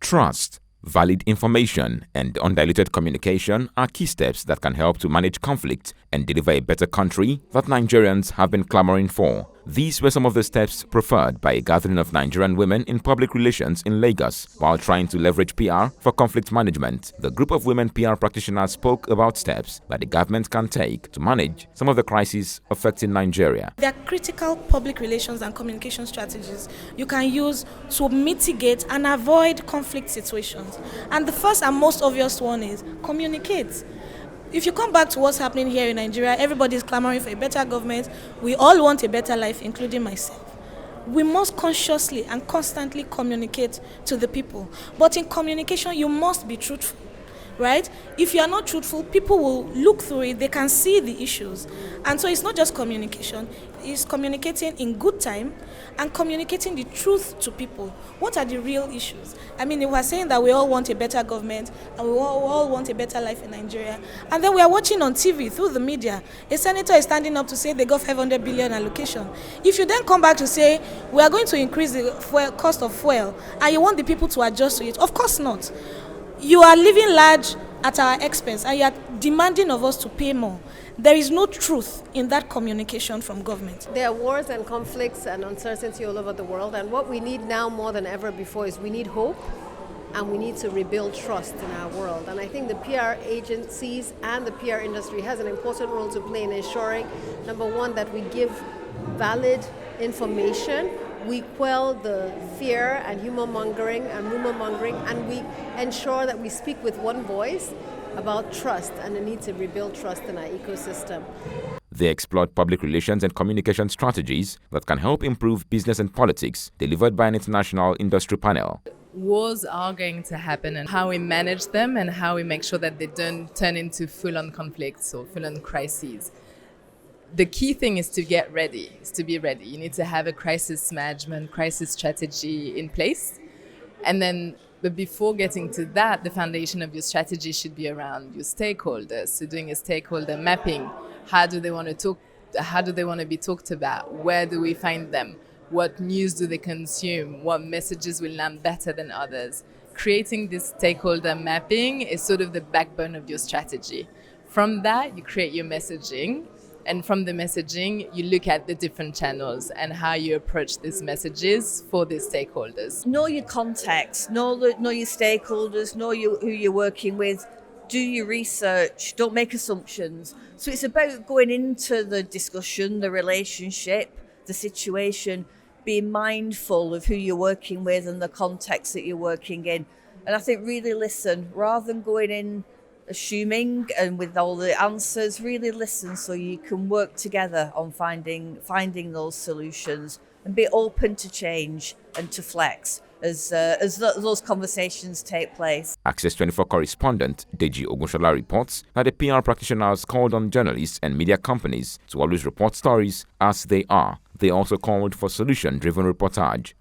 Trust, valid information, and undiluted communication are key steps that can help to manage conflict and deliver a better country that Nigerians have been clamoring for. These were some of the steps preferred by a gathering of Nigerian women in public relations in Lagos while trying to leverage PR for conflict management. The group of women PR practitioners spoke about steps that the government can take to manage some of the crises affecting Nigeria. There are critical public relations and communication strategies you can use to mitigate and avoid conflict situations. And the first and most obvious one is communicate. If you come back to what's happening here in Nigeria, everybody is clamoring for a better government. We all want a better life, including myself. We must consciously and constantly communicate to the people. But in communication, you must be truthful, right? If you are not truthful, people will look through it, they can see the issues. And so it's not just communication, it's communicating in good time and communicating the truth to people. What are the real issues? I mean, we are saying that we all want a better government and we all want a better life in Nigeria. And then we are watching on TV through the media, a senator is standing up to say they got 500 billion allocation. If you then come back to say we are going to increase the cost of fuel and you want the people to adjust to it, of course not. You are living large at our expense and you are demanding of us to pay more. There is no truth in that communication from government. There are wars and conflicts and uncertainty all over the world, and what we need now more than ever before is we need hope and we need to rebuild trust in our world. And I think the PR agencies and the PR industry has an important role to play in ensuring, number one, that we give valid information, we quell the fear and humor-mongering and rumor-mongering, and we ensure that we speak with one voice about trust and the need to rebuild trust in our ecosystem. They explored public relations and communication strategies that can help improve business and politics, delivered by an international industry panel. Wars are going to happen, and how we manage them and how we make sure that they don't turn into full-on conflicts or full-on crises. The key thing is to get ready, is to be ready. You need to have a crisis management, crisis strategy in place. But before getting to that, the foundation of your strategy should be around your stakeholders. So doing a stakeholder mapping. How do they want to talk? How do they want to be talked about? Where do we find them? What news do they consume? What messages will land better than others? Creating this stakeholder mapping is sort of the backbone of your strategy. From that, you create your messaging. And from the messaging, you look at the different channels and how you approach these messages for the stakeholders. Know your context, know your stakeholders, know who you're working with, do your research, don't make assumptions. So it's about going into the discussion, the relationship, the situation, being mindful of who you're working with and the context that you're working in. And I think really listen, rather than going in assuming and with all the answers, really listen so you can work together on finding those solutions and be open to change and to flex as those conversations take place. Access 24 correspondent Deji Ogunshola reports that the PR practitioners called on journalists and media companies to always report stories as they are. They also called for solution-driven reportage.